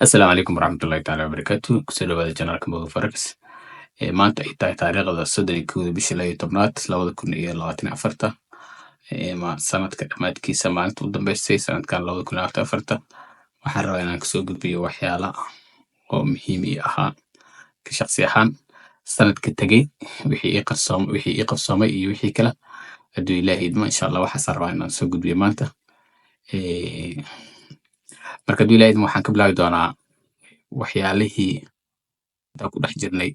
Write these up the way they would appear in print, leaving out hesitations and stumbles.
Asalaamu calaykum waraxmatullaahi tacaala wabarakaatu. Kusoo dhawaada janaalka Moga Forex. Maanta ay tahay taariikhda 31 bisha 12 2024. Sanadka dhammaadkiisa maalinta u dambeysay sanadkan 2024. Waxaan rabaa inaan kasoo gudbiyo waxyaala oo muhiim ii ahaa ka shaqsi ahaan sanadka tegey, wixii ii qabsoomay iyo wixii kale hadduu ilaahay idmo insha allah waxaasaan rabaa inaan soo gudbiyo maanta. Marka hadduu ilaahay idmo waxaan ka bilaabi doonaa waxyaalihii intaan ku dhex jirnay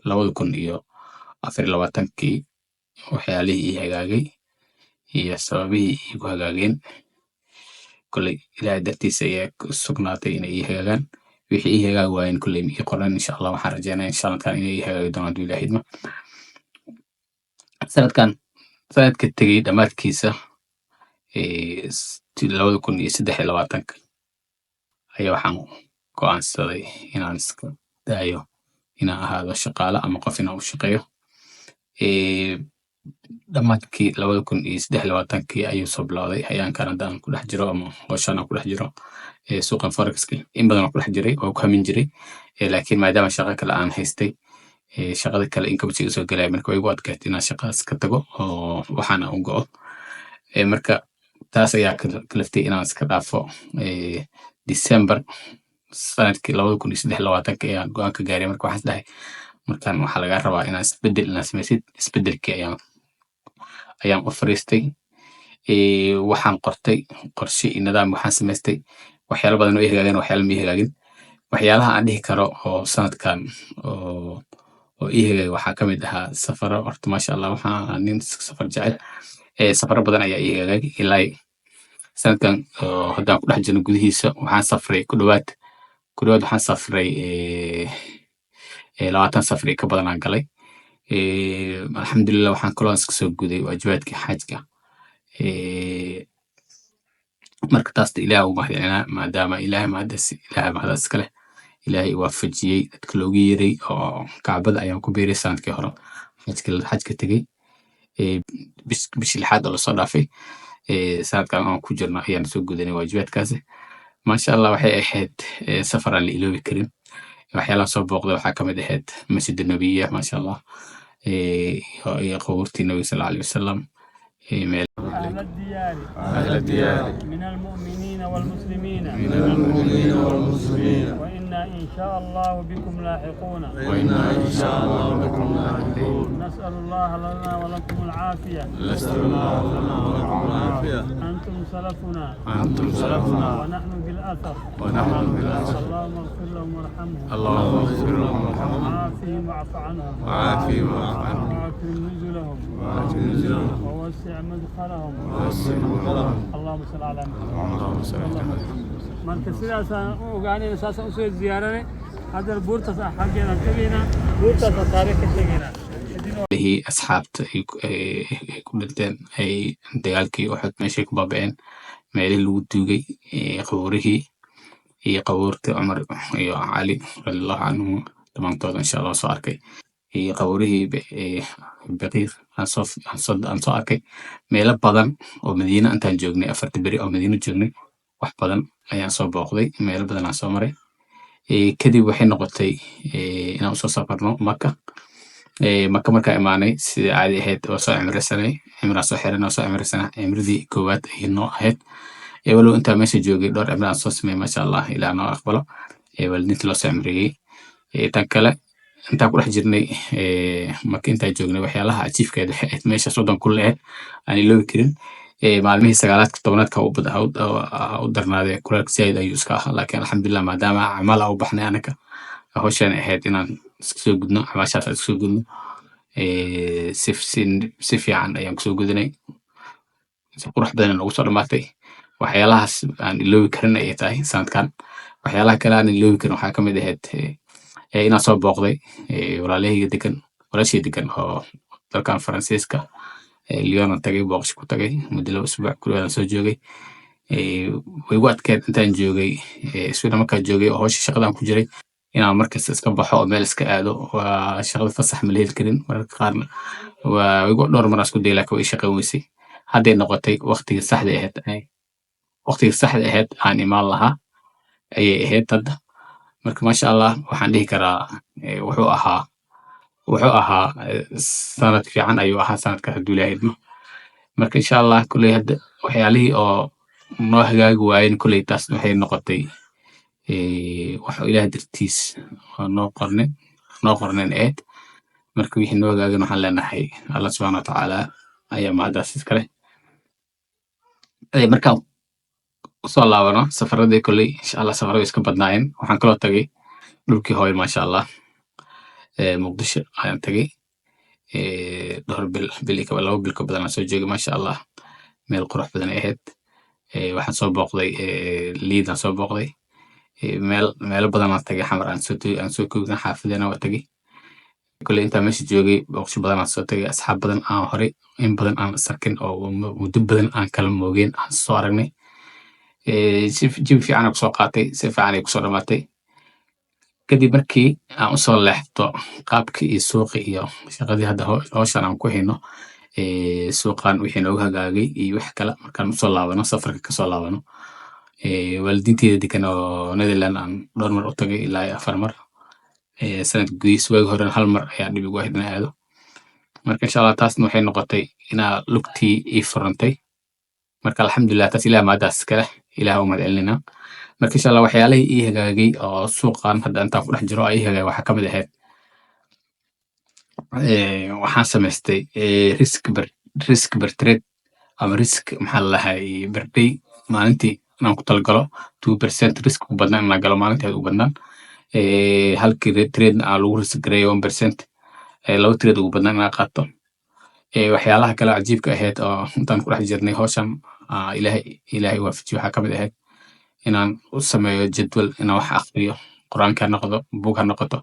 2024 waxyaalihii ii hagaagay iyo sababihii iigu hagaageen. Kolley ilaahay dartiisa ayaa sugnaatay inay ii hagaagaan. Wixii ii hagaagi waayeen kolley ii qoran insha allah waxaan rajeynayaa sanadkan inay ii hagaagi doonaan hadduu ilaahay idmo. Sanadka tegey dhammaadkiisa 2023 ayaa waxaan go'aansaday inaan iska daayo inaan ahaado shaqaale ama qof inaan u shaqeeyo. Dhammaadkii 2023 ayuu soo bilowday hayaankan haddaan ku dhex jiro ama hawshan aan ku dhex jiro suuqan Forex-ka. In badan aan ku dhex jiray oo ku hamin jiray, laakiin maadaama shaqo kale aan haystay, shaqada kale income iga soo galaya marka way igu adkaatay inaan shaqadaas ka tago oo waxaana u go'o. Marka taas ayaa kalaftay inaan iska dhaafo. December sanadkii 2023 ayaan go'aan ka gaaray. Marka waxaan dhahay markaan waxaa laga rabaa inaan inaan sameysid. Isbedelkii ayaan u fariistay. Waxaan qortay qorshe iyo nidaam waxaan samaystay. Waxyaalo badan oo ii hagaageen, waxyaalo ma ii hagaagin. Waxyaalaha aan dhihi karo oo sanadkan oo ii hagaagay waxaa ka mid ahaa safaro. Horta maasha allah waxaan ahaa nin safar jecel. Safaro badan ayaa ii hagaagay ilaa sanadkan haddaan ku dhex jirno gudihiisa waxaan safray ku dhawaad waxaan safray 20 safar ka badan aan galay. Alxamdulillah waxaan kaloo iska soo guday waajibaadkii xajka. Marka taas ilaahay ugu mahadcelinaa maadaama ilaahay mahadaas iska leh. Ilaahay waafajiyey dadka loogu yeeray oo Kacbada ayaan ku biiray sanadkii hore xajka tegey. Bishii 6 oo lasoo dhaafay sanadkan aan ku jirno ayaan soo gudanay waajibaadkaas. Maasha allah waxay ahayd safar aan la iloobi karin. waxyaalaha soo booqday waxaa ka mid ahayd Masjid Nabiya maasha allah iyo qubuurtii Nabiga sallallahu alayhi wasallam. أهل الديار من المؤمنين والمسلمين وإنا إن شاء الله بكم لاحقون نسأل الله لنا ولكم العافية أنتم سلفنا ونحن بالأثر اللهم اغفر لهم وارحمهم وعافهم واعف عنهم وأكرم نزلهم ووسع مدخلهم اللهم صل على محمد. marka sidaasaan u ogaanay saasaan u soo ziyaaranay hadda buurtaas xaggeena tagayna buurtaas taariikh ka sheegaynaa asxaabta ay ku dhinteen ay dagaalkii Uhud meeshay ku baaba'een meelihii lagu duugay qubuurihii iyo qubuurtii Cumar iyo Cali radiyallahu anhum dhammaantood insha allah soo arkay. iyo qubuurihii Baqiiq aan soo arkay meelo badan oo Madiina intaan joognay 4 beri oo Madiina joognay wax badan ayaan soo booqday meelo badan aan soo maray. Kadib waxay noqotay inaan soo safarno Makka. Markaan imaanay sidii caadi ahayd oo soo cimrisanay soo xiran oo soo cimrisanay cimridii koowaad ay noo ahayd. Walow intaan meesha joogay dhowr cimri aan soo sameeyay maasha allah ilaa noo aqbalo waalidinta loo soo cimriyay. Tan kale intaan ku dhex jirnay marka intaan joognay waxyaalaha ajiifkeeda waxay ahayd meesha soddon ku leeyahay aan iloobi karin. Maalmihii 9aadka 10aadka u darnaaday kulaylka zaid ayuu iska ahaa laakiin alxamdulillah maadaama camal u baxnay anaka hawshan ahayd inaan iska soo gudno xabaashaas iska soo gudno. si fiican ayaan kusoo gudanay si qurux badan nagu soo dhamaatay. Waxyaalahaas aan iloobi karin ay tahay sanadkan. Waxyaalaha kale aan iloobi karin waxaa ka mid ahayd inaan soo booqday walaashey degan oo dalkan Faransiiska Lyon tagay booqasho ku tagay muddo 2 usbuuc kulaa soo joogay. way igu adkeyd intaan joogay Sweden markaan joogay oo hawsha shaqadaan ku jiray inaan markas iska baxo oo meel iska aado waa shaqada fasax ma heli karin mararka qaarna waa igu dhowr mar isku day laakiin way shaqo weysay. Hadday noqotay waqtiga saxda ahayd aan imaan lahaa ayay ahayd hadda. Marka maasha Allah waxaan dhihi karaa wuxuu ahaa sanad fiican ayuu ahaa sanadkaas hadduu Ilaahay idmo. Marka insha Allah kulley hadda waxyaalihii oo noo hagaagi waayeen kulley taas waxay noqotay wax Ilaahay dartiis oo noo qorneen eed. marka wixii noo hagaagan waxaan leenahay Allah subhanahu wa ta'ala ayaa mahadaas iskale. markaan usoo laabano safaradii kulley insha Allah safarada iska badnaayeen. waxaan kaloo tagay dhulkii hooyo maasha Allah muqdisho ayaan tagay dhowr laba bil ka badan aan soo joogay maasha Allah. meel qurux badan ay ahayd. waxaan soo booqday liidaan soo booqday meelo badan aan tagay xamar aan soo koogdan xaafadeena waa tagay. kulley intaan meesha joogay booqasho badan aan soo tagay asxaab badan aan horey in badan aan sarkin oo muddo badan aan kala moogeen aan soo aragnay. jawi fiican aan kusoo qaatay si fiican ay kusoo dhamaatay. kadib markii aan usoo leexdo qaabkii iyo suuqii iyo shaqadii hadda hawshan aan ku hayno suuqan wixii nooga hagaagay iyo wax kale markaan usoo laabano safarka kasoo laabano waalidiinteeda degan oo Netherland aan dhowr mar u tagay ilaa 4 mar. sanadka gudihiis waagi horena 1 mar ayaa dhib igu ahayd inaan aado. marka insha Allah taasna waxay noqotay inaa lugtii ii furantay. marka alxamdulillah taas ilaah mahadaas iskale ilaah u mahadcelinayna. marka insha Allah waxyaalihii ii hagaagay oo suuqan hadda intaan ku dhex jiro ii hagaagay waxaa kamid ahayd waxaan samaystay risk ber trade ama risk maxaa lalahay berdhay maalintii inaan ku talagalo 2% risk u badnaan inaan galo maalintii aad u badnaan. halkii trade aan lagu risk gareeyo 1% 2 trade ugu badnaan inaan qaato. waxyaalaha kale cajiibka ahayd oo intaan ku dhex jirnay hawshan ilaahay waafajiyo waxaa kamid ahayd inaan u sameeyo jadwal inaan wax aqriyo quraanka ha noqdo buug ha noqoto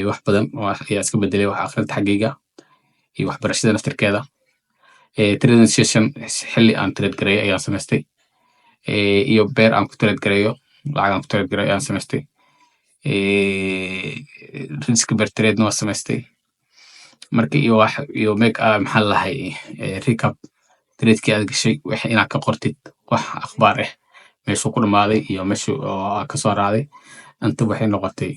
wax badan ayaa iska bedelay wax aqrinta xaggayga iyo waxbarashada naftirkeeda. trading session xilli aan trade gareeyo ayaan samaystay iyo beer aan ku trade gareeyo lacag aan ku trade gareeyo ayaan samaystay. risk ber trade waa samaystay. marka iyo make maxaa lalahay recap tradekii aad gashay wixii inaad ka qortid wax akhbaar ah meeshuu ku dhamaaday iyo meeshuu kasoo raacday inta waxay noqotay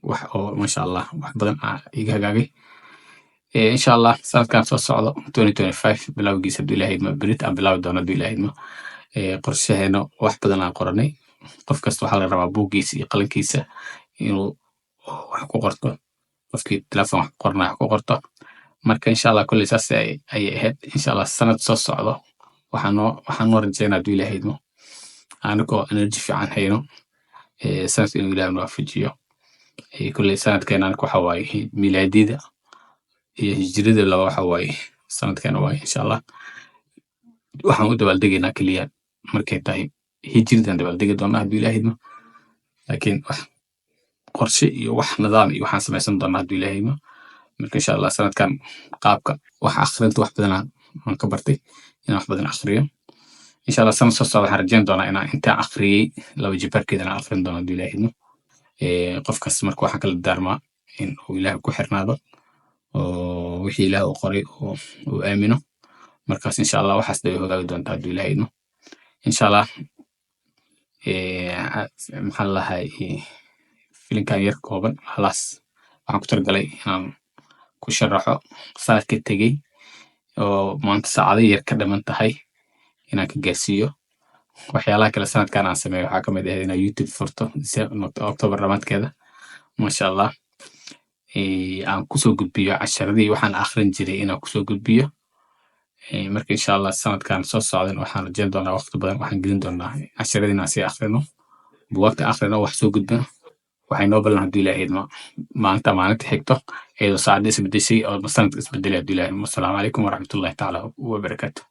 wax oo maasha Allah wax badan iga hagaagay. insha Allah sanadkan soo socdo 2025 bilowgiisa hadduu Ilaahay idmo berit aan bilaawi doono hadduu Ilaahay idmo. qorshaheena wax badan aan qoranay. qof kasta waxaa laga rabaa buuggiisa iyo qalinkiisa inuu wax ku qorto. qofkii telefoon wax ku qornaa wax ku qorto. marka insha Allah kulley saas ayay ahayd. insha Allah sanad soo socdo waxaan noo rajaynaa hadduu Ilaahay idmo anagoo energy fiican hayno sanadka inuu Ilaahay noo waafajiyo. kulley sanadkeena anaga waxa waaye milaadida iyo hijrida laba waxa waaye sanadkeena waaye insha Allah. waxaan u dabaaldegaynaa keliya markay tahay hijridan dabaaldegi doonaa hadduu Ilaahay idmo. laakiin wax qorshe iyo wax nidaam iyo waxaan samaysan doonaa hadduu Ilaahay idmo. marka insha Allah sanadkan qaabka wax akhrinta wax badan aan ka bartay inaan wax badan akhriyo. insha Allah sanad soo socda waxaan rajayn doonaa inaan intaan akhriyay laba jibaarkeedana akhrin doono hadduu Ilaahay idmo. qofkas marka waxaan kala daarmaa in uu Ilaahay ku xirnaado oo wixii Ilaahay u qoray uu aamino. markaas insha Allah waxaas way hagaagi doontaa hadduu Ilaahay idmo. insha Allah maxaa lalahay filinkan yar kooban halaas waxaan ku talagalay inaan ku sharaxo sanadka tegey oo maanta saacado yar ka dhiman tahay inaan ka gaarsiiyo. waxyaalaha kale sanadkan aan sameeyo waxaa kamid ah inaan YouTube furto October dhamaadkeeda maasha Allah. aan kusoo gudbiyo casharadii waxaan akhrin jiray inaan kusoo gudbiyo. marka insha Allah sanadkan soo socdan waxaan rajayn doonaa waqti badan waxaan gelin doonaa casharadii inaan sii akhrino buugagta akhrino wax soo gudbino. waxay noo ballan hadduu Ilaahay idmo maalinta xigto iyadoo saacadda isbedeshay oo sanadka isbedelay hadduu Ilaahay idmo. assalaamu calaykum waraxmatullahi tacaala wabarakaatu.